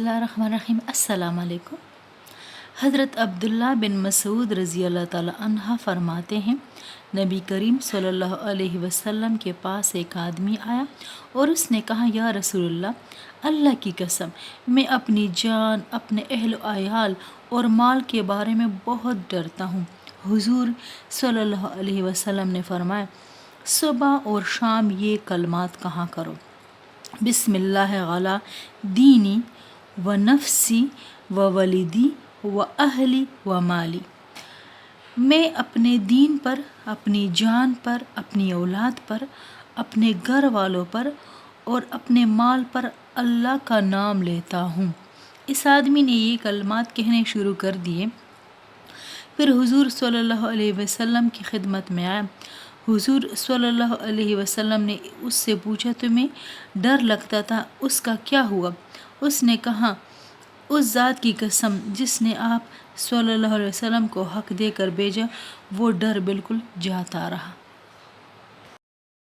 बिस्मिल्लाहिर्रहमानिर्रहीम। अस्सलाम वालेकुम। हज़रत अब्दुल्ला बिन मसूद रज़ी अल्लाह ताला अन्हा फरमाते हैं, नबी करीम सल्लल्लाहु अलैहि वसल्लम के पास एक आदमी आया और उसने कहा, या रसूलल्लाह, अल्लाह की कसम, मैं अपनी जान, अपने अहल आयाल और माल के बारे में बहुत डरता हूँ। हुजूर सल्लल्लाहु अलैहि वसल्लम ने फरमाया, सुबह और शाम ये कलमात कहा करो, बिस्मिल्लाह अला दीनी व नफ्सी व वलिदी व अहली व माली। मैं अपने दीन पर, अपनी जान पर, अपनी औलाद पर, अपने घर वालों पर और अपने माल पर अल्लाह का नाम लेता हूँ। इस आदमी ने ये कलमात कहने शुरू कर दिए। फिर हुजूर सल्लल्लाहु अलैहि वसल्लम की खिदमत में आया। हुजूर सल्लल्लाहु अलैहि वसल्लम ने उससे पूछा, तुम्हें डर लगता था, उसका क्या हुआ? उसने कहा, उस ज़ात की कसम जिसने आप सल्लल्लाहु अलैहि वसल्लम को हक देकर भेजा, वो डर बिल्कुल जाता रहा।